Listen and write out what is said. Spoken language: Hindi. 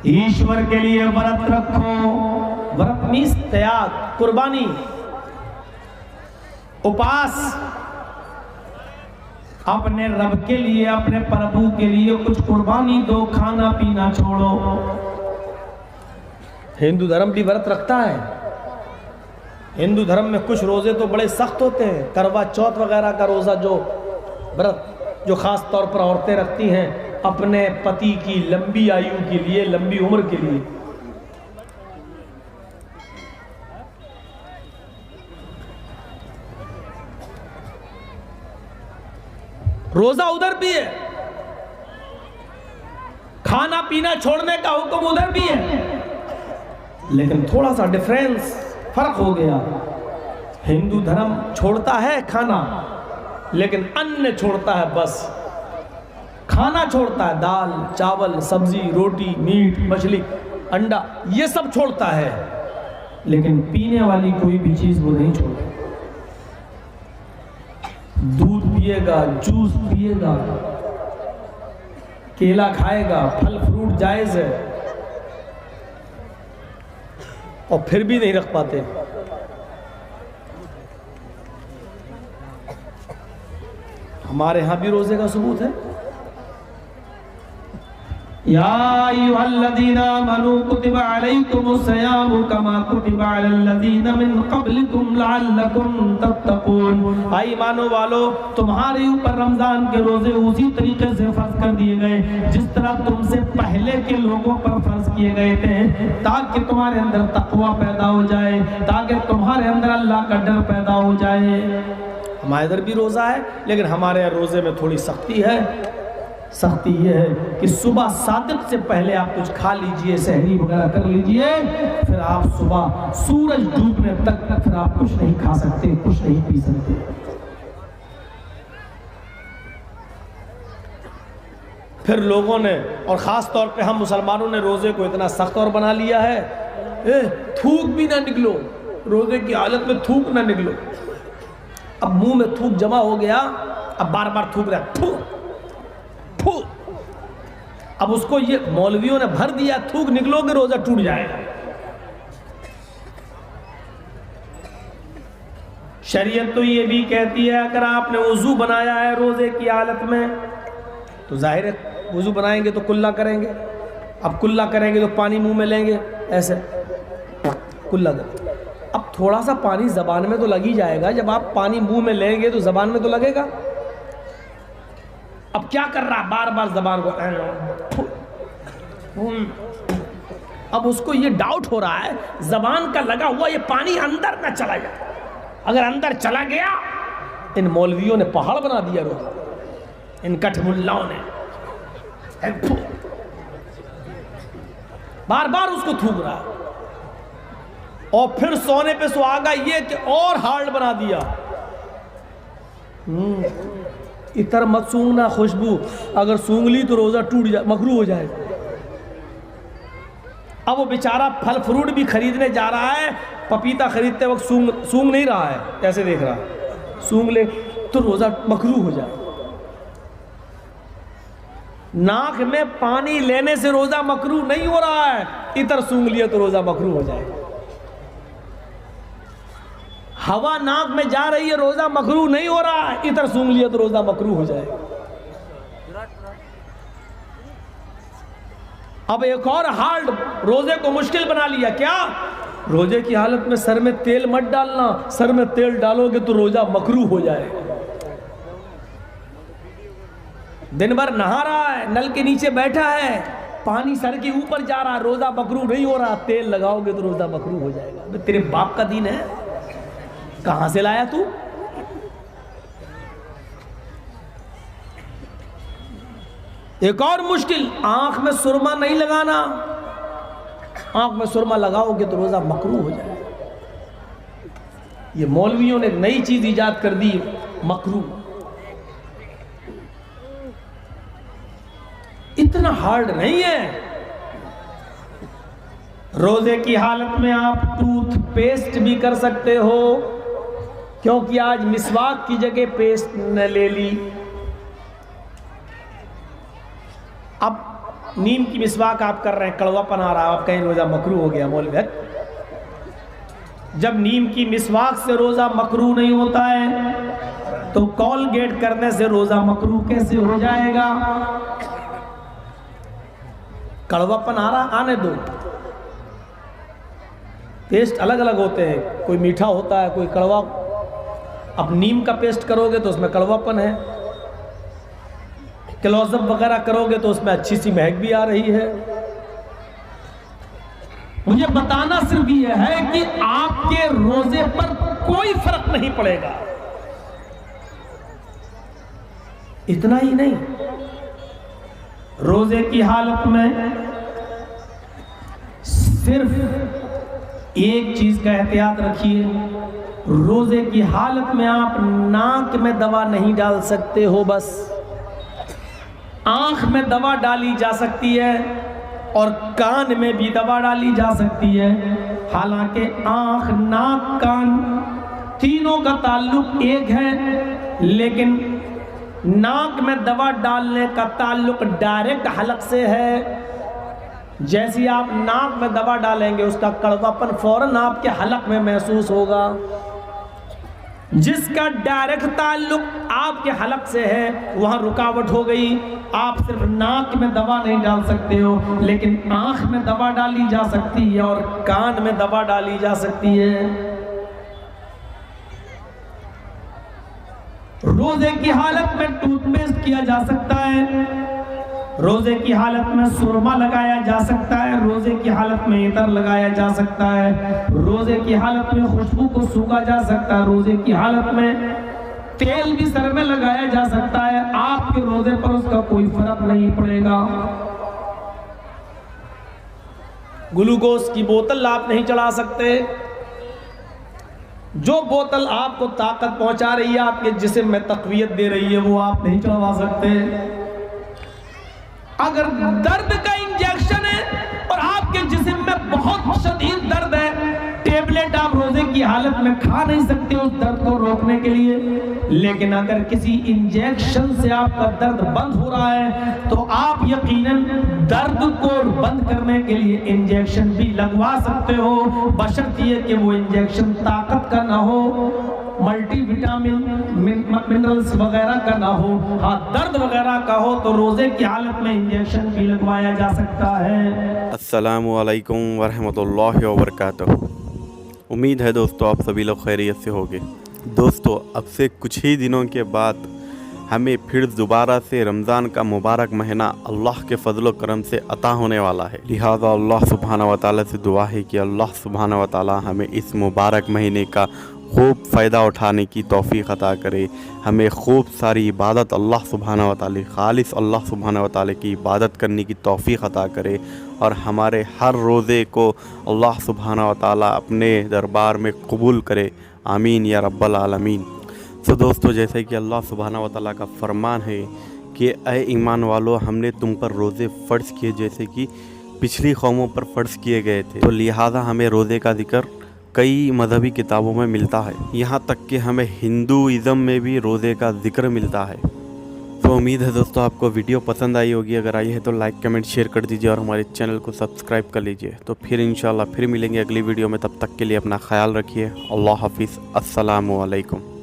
ईश्वर के लिए व्रत रखो। व्रत मीन्स त्याग, कुर्बानी, उपास। अपने रब के लिए, अपने प्रभु के लिए कुछ कुर्बानी दो, खाना पीना छोड़ो। हिंदू धर्म भी व्रत रखता है। हिंदू धर्म में कुछ रोजे तो बड़े सख्त होते हैं। करवा चौथ वगैरह का रोजा, जो व्रत जो खास तौर पर औरतें रखती हैं अपने पति की लंबी आयु के लिए, लंबी उम्र के लिए। रोजा उधर भी है, खाना पीना छोड़ने का हुक्म उधर भी है, लेकिन थोड़ा सा डिफरेंस, फर्क हो गया। हिंदू धर्म छोड़ता है खाना, लेकिन अन्न छोड़ता है बस। खाना छोड़ता है, दाल चावल सब्जी रोटी मीट मछली अंडा ये सब छोड़ता है, लेकिन पीने वाली कोई भी चीज वो नहीं छोड़ता। दूध पिएगा, जूस पिएगा, केला खाएगा, फल फ्रूट जायज है, और फिर भी नहीं रख पाते। हमारे यहां भी रोजे का सबूत है। या अय्युहल्लज़ीना आमनू कुतिबा अलैकुमुस्सियामु कमा कुतिबा अलल्लज़ीना मिन क़ब्लिकुम लअल्लकुम तत्तक़ून। आई ईमानो वालो, तुम्हारे ऊपर रमजान के रोजे उसी तरीके से फर्ज कर दिए गए जिस तरह तुमसे पहले के लोगों पर फर्ज किए गए थे, ताकि तुम्हारे अंदर तक़वा पैदा हो जाए, ताकि तुम्हारे अंदर अल्लाह का डर पैदा हो जाए। हमारे इधर भी रोजा है, लेकिन हमारे यहाँ रोजे में थोड़ी सख्ती है। सख्ती ये है कि सुबह सादिक से पहले आप कुछ खा लीजिए, सहरी वगैरह कर लीजिए, फिर आप सुबह सूरज डूबने तक फिर आप कुछ नहीं खा सकते, कुछ नहीं पी सकते। फिर लोगों ने, और ख़ास तौर पे हम मुसलमानों ने रोज़े को इतना सख्त और बना लिया है, थूक भी ना निकलो, रोज़े की हालत में थूक ना निकलो। अब मुंह में थूक जमा हो गया, अब बार बार थूक रहा, थू थू। अब उसको ये मौलवियों ने भर दिया, थूक निकलोगे रोजा टूट जाएगा। शरीयत तो ये भी कहती है अगर आपने वुजू बनाया है रोजे की हालत में, तो जाहिर है वुजू बनाएंगे तो कुल्ला करेंगे। अब कुल्ला करेंगे तो पानी मुंह में लेंगे, ऐसे कुल्ला कर। अब थोड़ा सा पानी जबान में तो लग ही जाएगा, जब आप पानी मुंह में लेंगे तो जबान में तो लगेगा। अब क्या कर रहा है, बार बार जबान को, अब उसको ये डाउट हो रहा है जबान का लगा हुआ ये पानी अंदर ना चला जाए। अगर अंदर चला गया, इन मौलवियों ने पहाड़ बना दिया रोजा, इन कठमुल्लाओं ने बार बार उसको थूक रहा, और फिर सोने पे सुहागा ये कि और हार्ड बना दिया। इतर मत सूंघना खुशबू, अगर सूंघ ली तो रोजा टूट जाए, मकरूह हो जाए। अब वो बेचारा फल फ्रूट भी खरीदने जा रहा है, पपीता खरीदते वक्त सूंघ नहीं रहा है, ऐसे देख रहा है, सूंघ ले तो रोजा मकरूह हो जाए। नाक में पानी लेने से रोजा मकरूह नहीं हो रहा है, इतर सूंघ लिया तो रोजा मकरूह हो जाए। हवा नाक में जा रही है, रोजा मकरूह नहीं हो रहा है, इतर सूंघ लिया तो रोजा मकरूह हो जाएगा। अब एक और हार्ड रोजे को मुश्किल बना लिया। क्या? रोजे की हालत में सर में तेल मत डालना, सर में तेल डालोगे तो रोजा मकरूह हो जाएगा। दिन भर नहा रहा है, नल के नीचे बैठा है, पानी सर के ऊपर जा रहा है, रोजा मकरूह नहीं हो रहा, तेल लगाओगे तो रोजा मकरूह हो जाएगा। तेरे बाप का दीन है, कहां से लाया तू? एक और मुश्किल, आंख में सुरमा नहीं लगाना। आंख में सुरमा लगाओगे तो रोजा मकरूह हो जाएगा। ये मौलवियों ने नई चीज इजाद कर दी, मकरूह। इतना हार्ड नहीं है। रोजे की हालत में आप टूथपेस्ट भी कर सकते हो, क्योंकि आज मिसवाक की जगह पेस्ट ने ले ली। अब नीम की मिसवाक आप कर रहे हैं, कड़वापन आ रहा है, आप कहीं रोज़ा मकरूह हो गया मौलवी। जब नीम की मिसवाक से रोज़ा मकरूह नहीं होता है तो कॉलगेट करने से रोज़ा मकरूह कैसे हो जाएगा? कड़वापन आ रहा, आने दो, टेस्ट अलग अलग होते हैं, कोई मीठा होता है, कोई कड़वा। अब नीम का पेस्ट करोगे तो उसमें कड़वापन है, क्लोजअप वगैरह करोगे तो उसमें अच्छी सी महक भी आ रही है। मुझे बताना सिर्फ ये है कि आपके रोजे पर कोई फर्क नहीं पड़ेगा। इतना ही नहीं, रोजे की हालत में सिर्फ एक चीज का एहतियात रखिए, रोजे की हालत में आप नाक में दवा नहीं डाल सकते हो, बस आंख में दवा डाली जा सकती है और कान में भी दवा डाली जा सकती है। हालांकि आंख, नाक, कान तीनों का ताल्लुक एक है, लेकिन नाक में दवा डालने का ताल्लुक डायरेक्ट हलक से है। जैसे आप नाक में दवा डालेंगे उसका कड़वापन फौरन आपके हलक में महसूस होगा। जिसका डायरेक्ट ताल्लुक आपके हलक से है वहां रुकावट हो गई। आप सिर्फ नाक में दवा नहीं डाल सकते हो, लेकिन आंख में दवा डाली जा सकती है और कान में दवा डाली जा सकती है। रोजे की हालत में टूथपेस्ट किया जा सकता है, रोजे की हालत में सुरमा लगाया जा सकता है, रोजे की हालत में इतर लगाया जा सकता है, रोजे की हालत में खुशबू को सूखा जा सकता है, रोजे की हालत में तेल भी सर में लगाया जा सकता है। आपके रोजे पर उसका कोई फर्क नहीं पड़ेगा। ग्लूकोज की बोतल आप नहीं चढ़ा सकते। जो बोतल आपको ताकत पहुंचा रही है, आपके जिस्म में तकवीयत दे रही है, वो आप नहीं चढ़वा सकते। अगर दर्द का इंजेक्शन है और आपके जिस्म में बहुत शदीद दर्द है, टेबलेट आप रोजे की हालत में खा नहीं सकते उस दर्द को रोकने के लिए। लेकिन अगर किसी इंजेक्शन से आपका दर्द बंद हो रहा है तो आप यकीनन दर्द को बंद करने के लिए इंजेक्शन भी लगवा सकते हो, बशर्ते ये कि वो इंजेक्शन ताकत का ना हो, मल्टीविटामिन मिनरल्स वगैरह का ना हो। हाँ, दर्द वगैरह का हो तो रोजे की हालत में इंजेक्शन भी लगवाया जा सकता है। अस्सलामु अलैकुम वरहमतुल्लाहि वबरकातुहू। उम्मीद है दोस्तों आप सभी लोग खैरियत से होंगे। दोस्तों, अब से कुछ ही दिनों के बाद हमें फिर दोबारा से रमज़ान का मुबारक महीना अल्लाह के फजल करम से अता होने वाला है। लिहाजा अल्लाह सुब्हानहू व तआला से दुआ है कि अल्लाह सुब्हानहू व तआला हमें इस मुबारक महीने का खूब फ़ायदा उठाने की तौफ़ीक़ अता करे। हमें खूब सारी इबादत अल्लाह सुब्हानहू व तआला, खालिस अल्लाह सुब्हानहू व तआला की इबादत करने की तौफ़ीक़ अता करे और हमारे हर रोज़े को अल्लाह सुब्हानहू व तआला अपने दरबार में कबूल करे। आमीन या रब्बल आलमीन। तो दोस्तों, जैसे कि अल्लाह सुब्हानहू व तआला का फरमान है कि ऐ ईमान वालों, हमने तुम पर रोज़े फ़र्ज़ किए जैसे कि पिछली कौमों पर फ़र्ज़ किए गए थे। तो लिहाजा हमें रोज़े का ज़िक्र कई मजहबी किताबों में मिलता है, यहाँ तक कि हमें हिंदुइज़म में भी रोज़े का ज़िक्र मिलता है। तो उम्मीद है दोस्तों आपको वीडियो पसंद आई होगी। अगर आई है तो लाइक कमेंट शेयर कर दीजिए और हमारे चैनल को सब्सक्राइब कर लीजिए। तो फिर इंशाल्लाह फिर मिलेंगे अगली वीडियो में। तब तक के लिए अपना ख्याल रखिए। अल्लाह हाफिज़। अस्सलामु अलैकुम।